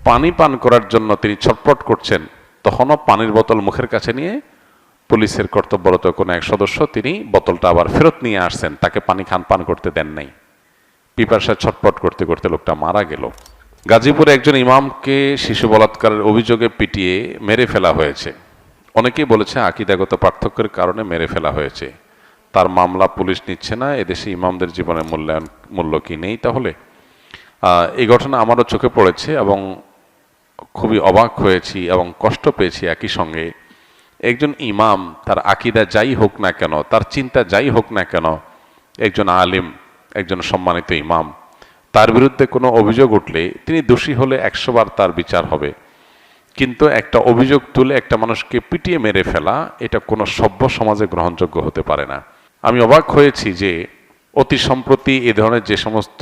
পানি পান করার জন্য তিনি ছটফট করছেন, তখনও পানির বোতল মুখের কাছে নিয়ে পুলিশের কর্তব্যরত কোনো এক সদস্য তিনি বোতলটা আবার ফেরত নিয়ে আসছেন, তাকে পানি পান করতে দেন নাই। পিপাসায় ছটফট করতে করতে লোকটা মারা গেল। গাজীপুরে একজন ইমামকে শিশু বলাৎকারের অভিযোগে পিটিয়ে মেরে ফেলা হয়েছে। অনেকেই বলেছে আকীদাগত পার্থক্যের কারণে মেরে ফেলা হয়েছে। তার মামলা পুলিশ নিচ্ছে না। এদেশে ইমামদের জীবনের মূল্য কি নেই তাহলে? এই ঘটনা আমারও চোখে পড়েছে এবং খুবই অবাক হয়েছি এবং কষ্ট পেয়েছি একই সঙ্গে। একজন ইমাম, তার আকীদা যাই হোক না কেন, তার চিন্তা যাই হোক না কেন, একজন আলিম, একজন সম্মানিত ইমাম, তার বিরুদ্ধে কোনো অভিযোগ উঠলে তিনি দোষী হলে 100 বার তার বিচার হবে। কিন্তু একটা অভিযোগ তুলে একটা মানুষকে পিটিয়ে মেরে ফেলা, এটা কোনো সভ্য সমাজে গ্রহণযোগ্য হতে পারে না। আমি অবাক হয়েছি যে অতি সম্প্রতি এ ধরনের যে সমস্ত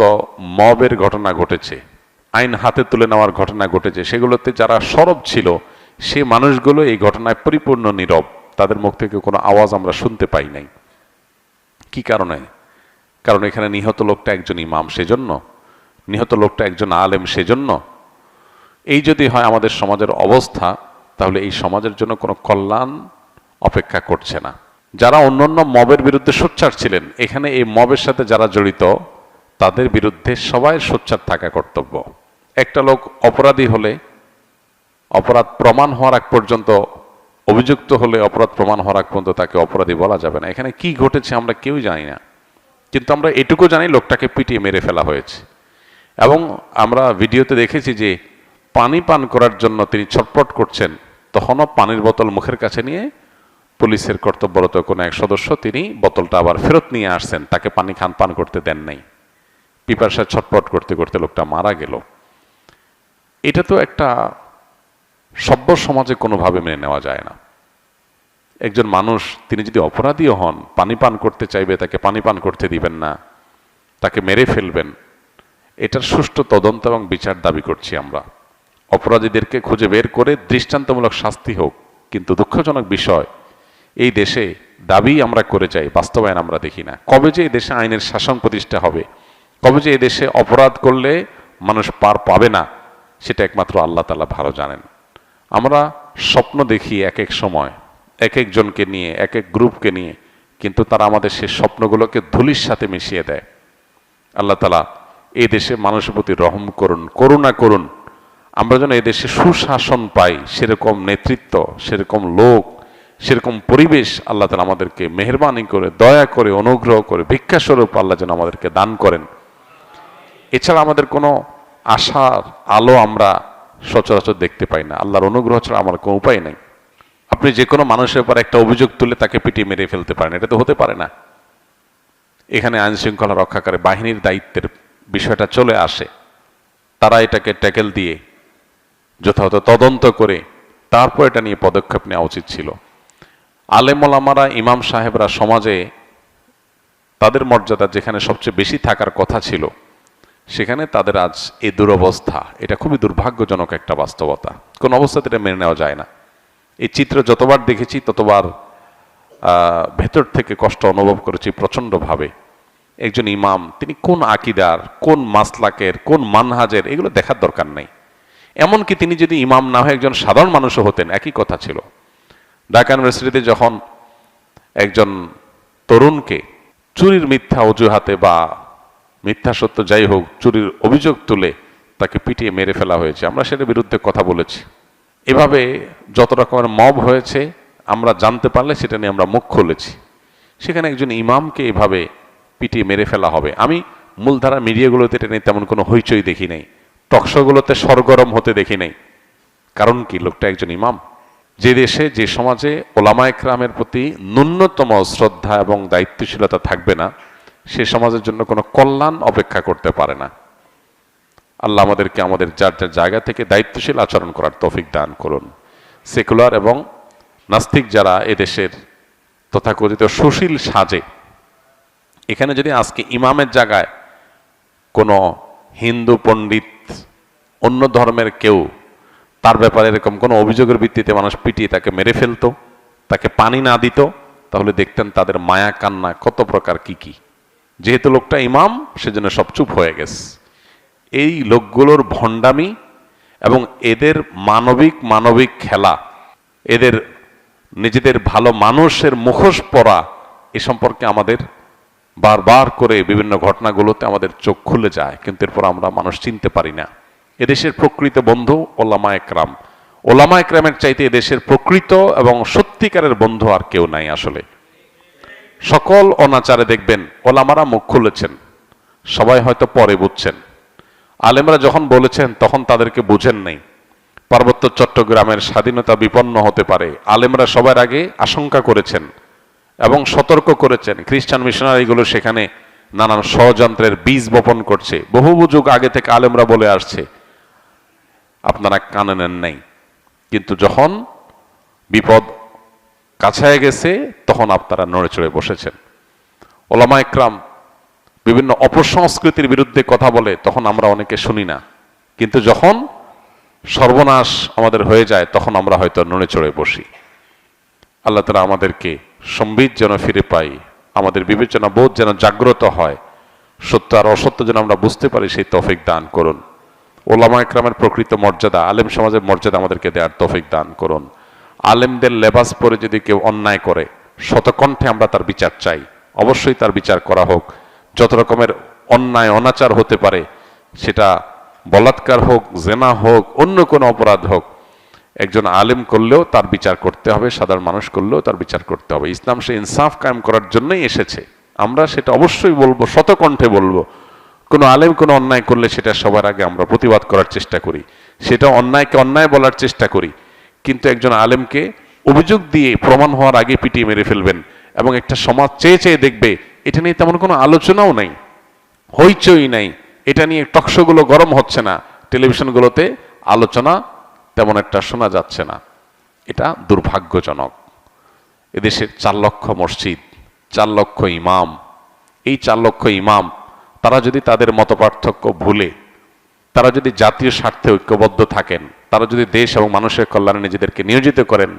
মবের ঘটনা ঘটেছে, আইন হাতে তুলে নেওয়ার ঘটনা ঘটেছে, সেগুলোতে যারা সরব ছিল সে মানুষগুলো এই ঘটনায় পরিপূর্ণ নীরব। তাদের মুখ থেকে কোনো আওয়াজ আমরা শুনতে পাই নাই। কি কারণে? কারণ এখানে নিহত লোকটা একজন ইমাম, সেজন্য নিহত লোকটা একজন আলেম, সেজন্য। এই যদি হয় আমাদের সমাজের অবস্থা, তাহলে এই সমাজের জন্য কোনো কল্যাণ অপেক্ষা করছে না। যারা অন্যান্য মবের বিরুদ্ধে সোচ্চার ছিলেন, এখানে এই মবের সাথে যারা জড়িত তাদের বিরুদ্ধে সবাই সোচ্চার থাকা কর্তব্য। একটা লোক অপরাধী হলে, অপরাধ প্রমাণ হওয়ার আগ পর্যন্ত, অভিযুক্ত হলে অপরাধ প্রমাণ হওয়ার আগ পর্যন্ত তাকে অপরাধী বলা যাবে না। এখানে কি ঘটেছে আমরা কেউ জানি না, কিন্তু আমরা এটুকু জানি লোকটাকে পিটিয়ে মেরে ফেলা হয়েছে। এবং আমরা ভিডিওতে দেখেছি যে পানি পান করার জন্য তিনি ছটফট করছেন, তখনও পানির বোতল মুখের কাছে নিয়ে পুলিশের কর্তব্যরত কোনো এক সদস্য তিনি বোতলটা আবার ফেরত নিয়ে আসছেন, তাকে পানি পান করতে দেন নাই। পিপাসায় ছটফট করতে করতে লোকটা মারা গেল। এটা তো একটা সভ্য সমাজে কোনোভাবে মেনে নেওয়া যায় না। একজন মানুষ তিনি যদি অপরাধীও হন, পানি পান করতে চাইবে, তাকে পানি পান করতে দিবেন না, তাকে মেরে ফেলবেন। এটার সুষ্ঠু তদন্ত এবং বিচার দাবি করছি আমরা। অপরাধীদেরকে খুঁজে বের করে দৃষ্টান্তমূলক শাস্তি হোক। কিন্তু দুঃখজনক বিষয়, এই দেশে দাবি আমরা করে যাই, বাস্তবায়ন আমরা দেখি না। কবে যে এই দেশে আইনের শাসন প্রতিষ্ঠা হবে, কবে যে এই দেশে অপরাধ করলে মানুষ পার পাবে না, সেটা একমাত্র আল্লাহ তাআলা ভালো জানেন। আমরা স্বপ্ন দেখি এক এক সময়, এক একজনকে নিয়ে, এক এক গ্রুপকে নিয়ে, কিন্তু তারা আমাদের সেই স্বপ্নগুলোকে ধুলির সাথে মিশিয়ে দেয়। আল্লাহ তাআলা এই দেশে মানুষের প্রতি রহম করুন, করুণা করুন। আমরা যেন এই দেশে সুশাসন পাই, সেরকম নেতৃত্ব, সেরকম লোক, সেরকম পরিবেশ আল্লাহ তাআলা আমাদেরকে মেহেরবানি করে, দয়া করে, অনুগ্রহ করে, ভিক্ষাস্বরূপ আল্লাহ যেন আমাদেরকে দান করেন। এছাড়া আমাদের কোনো আশার আলো আমরা সচরাচর দেখতে পাই না। আল্লাহর অনুগ্রহ ছাড়া আমার কোনো উপায় নেই। আপনি যে কোনো মানুষের উপর একটা অভিযোগ তুলে তাকে পিটিয়ে মেরে ফেলতে পারেন, এটা তো হতে পারে না। এখানে আইন শৃঙ্খলা রক্ষাকারী বাহিনীর দায়িত্বের বিষয়টা চলে আসে। তারা এটাকে ট্যাকেল দিয়ে যথাযথ তদন্ত করে তারপর এটা নিয়ে পদক্ষেপ নেওয়া উচিত ছিল। আলেম ওলামারা, ইমাম সাহেবরা সমাজে তাদের মর্যাদা যেখানে সবচেয়ে বেশি থাকার কথা ছিল, সেখানে তাদের আজ এই দুরবস্থা। এটা খুবই দুর্ভাগ্যজনক একটা বাস্তবতা। কোন অবস্থাতে এটা মেনে নেওয়া যায় না। এই চিত্র যতবার দেখেছি ততবার ভেতর থেকে কষ্ট অনুভব করেছি প্রচন্ডভাবে। একজন ইমাম, তিনি কোন আকীদার, কোন মাসলাকের, কোন মানহাজের, এগুলো দেখার দরকার নেই। এমনকি তিনি যদি ইমাম না হয়ে একজন সাধারণ মানুষও হতেন, একই কথা ছিল। ঢাকা ইউনিভার্সিটিতে যখন একজন তরুণকে চুরির মিথ্যা অজুহাতে বা মিথ্যা সত্য যাই হোক, চুরির অভিযোগ তুলে তাকে পিটিয়ে মেরে ফেলা হয়েছে, আমরা সেটার বিরুদ্ধে কথা বলেছি। এভাবে যত রকমের মব হয়েছে আমরা জানতে পারলে সেটা নিয়ে আমরা মুখ খুলেছি। সেখানে একজন ইমামকে এভাবে পিটিয়ে মেরে ফেলা হবে, আমি মূলধারা মিডিয়াগুলোতে এটা নিয়ে তেমন কোনো হইচই দেখি নাই, টকশোগুলোতে সরগরম হতে দেখি নাই। কারণ কি? লোকটা একজন ইমাম। যে দেশে, যে সমাজে ওলামায়ে কেরামের প্রতি ন্যূনতম শ্রদ্ধা এবং দায়িত্বশীলতা থাকবে না, সে সমাজের জন্য কোনো কল্যাণ অপেক্ষা করতে পারে না। আল্লাহ আমাদেরকে আমাদের যার যার জায়গা থেকে দায়িত্বশীল আচরণ করার তৌফিক দান করুন। সেকুলার এবং নাস্তিক যারা এদেশের তথাকথিত সুশীল সাজে, এখানে যদি আজকে ইমামের জায়গায় কোনো হিন্দু পণ্ডিত, অন্য ধর্মের কেউ তার ব্যাপারে এরকম কোনো অভিযোগের ভিত্তিতে মানুষ পিটিয়ে তাকে মেরে ফেলতো, তাকে পানি না দিত, তাহলে দেখতেন তাদের মায়া কান্না কত প্রকার কি কি। যেহেতু লোকটা ইমাম, সেজন্য সব চুপ হয়ে গেছে। এই লোকগুলোর ভণ্ডামি এবং এদের মানবিক খেলা, এদের নিজেদের ভালো মানুষের মুখোশ পরা, এ সম্পর্কে আমাদের বারবার করে বিভিন্ন ঘটনাগুলোতে আমাদের চোখ খুলে যায়, কিন্তু এরপর আমরা মানুষ চিনতে পারি না। এদেশের প্রকৃত বন্ধু ওলামা একরাম। ওলামা একরামের চাইতে এদেশের প্রকৃত এবং সত্যিকারের বন্ধু আর কেউ নাই আসলে। সকল অনাচারে দেখবেন ওলামারা মুখ খুলেছেন, সবাই হয়তো পরে বুঝছেন। আলেমরা যখন বলেছেন তখন তাদেরকে বুঝেন নাই। পার্বত্য চট্টগ্রামের স্বাধীনতা বিপন্ন হতে পারে, আলেমরা সবার আগে আশঙ্কা করেছেন এবং সতর্ক করেছেন। খ্রিস্টান মিশনারিগুলো সেখানে নানান ষড়যন্ত্রের বীজ বপন করছে, বহু যুগ আগে থেকে আলেমরা বলে আসছে, আপনারা কানে নেন নাই। কিন্তু যখন বিপদ কাছায় গেছে তখন আপনারা নড়ে চড়ে বসেছেন। ওলামা একরাম বিভিন্ন অপসংস্কৃতির বিরুদ্ধে কথা বলে, তখন আমরা অনেকে শুনি না, কিন্তু যখন সর্বনাশ আমাদের হয়ে যায় তখন আমরা হয়তো নড়ে চড়ে বসি। আল্লাহ তাআলা আমাদেরকে সম্বিত যেন ফিরে পাই, আমাদের বিবেচনা বোধ যেন জাগ্রত হয়, সত্য আর অসত্য যেন আমরা বুঝতে পারি, সেই তৌফিক দান করুন। ওলামা একরামের প্রকৃত মর্যাদা, আলেম সমাজের মর্যাদা আমাদেরকে দেওয়ার তৌফিক দান করুন। আলেমদের লেবাস পরে যদি কেউ অন্যায় করে, শতকণ্ঠে আমরা তার বিচার চাই, অবশ্যই তার বিচার করা হোক। যত রকমের অন্যায় অনাচার হতে পারে, সেটা বলাৎকার হোক, জেনা হোক, অন্য কোনো অপরাধ হোক, একজন আলেম করলেও তার বিচার করতে হবে, সাধারণ মানুষ করলেও তার বিচার করতে হবে। ইসলাম সে ইনসাফ কায়েম করার জন্যই এসেছে, আমরা সেটা অবশ্যই বলবো, শতকণ্ঠে বলবো। কোনো আলেম কোনো অন্যায় করলে সেটা সবার আগে আমরা প্রতিবাদ করার চেষ্টা করি, সেটা অন্যায়কে অন্যায় বলার চেষ্টা করি। কিন্তু একজন আলেমকে অভিযোগ দিয়ে প্রমাণ হওয়ার আগে পিটিয়ে মেরে ফেলবেন এবং একটা সমাজ চেয়ে চেয়ে দেখবে, এটা নিয়ে তেমন কোনো আলোচনাও নাই, হইচই নাই, এটা নিয়ে টকশোগুলো গরম হচ্ছে না, টেলিভিশনগুলোতে আলোচনা তেমন একটা শোনা যাচ্ছে না। এটা দুর্ভাগ্যজনক। এদেশের 4 লক্ষ মসজিদ, 4 লক্ষ ইমাম, এই 4 লক্ষ ইমাম তারা যদি তাদের মতপার্থক্য ভুলে, তারা যদি জাতীয় স্বার্থে ঐক্যবদ্ধ থাকেন, তারা যদি দেশ এবং মানুষের কল্যাণে নিজেদেরকে নিয়োজিত করেন,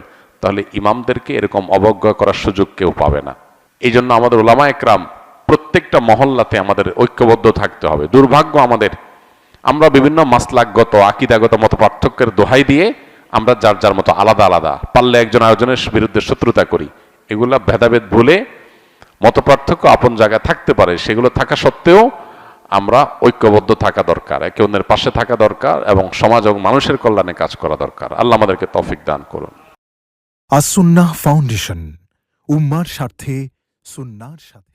তাহলে ইমামদেরকে এরকম অবজ্ঞা করার সুযোগ কেউ পাবে না। এই জন্য আমাদের ওলামা একরাম প্রত্যেকটা মহল্লাতে আমাদের ঐক্যবদ্ধ থাকতে হবে। দুর্ভাগ্য আমাদের, আমরা বিভিন্ন মাসলাকগত আকীদাগত মত পার্থক্যের দোহাই দিয়ে আমরা যার যার মতো আলাদা আলাদা, পারলে একজন আরেকজনের বিরুদ্ধে শত্রুতা করি। এগুলা ভেদাভেদ ভুলে, মত পার্থক্য আপন জায়গায় থাকতে পারে, সেগুলো থাকা সত্ত্বেও আমরা ঐক্যবদ্ধ থাকা দরকার, একে অন্যের পাশে থাকা দরকার এবং সমাজ এবং মানুষের কল্যাণে কাজ করা দরকার। আল্লাহ আমাদেরকে তৌফিক দান করুন। আস সুন্নাহ ফাউন্ডেশন, উম্মার স্বার্থে সুন্নাহর সাথে।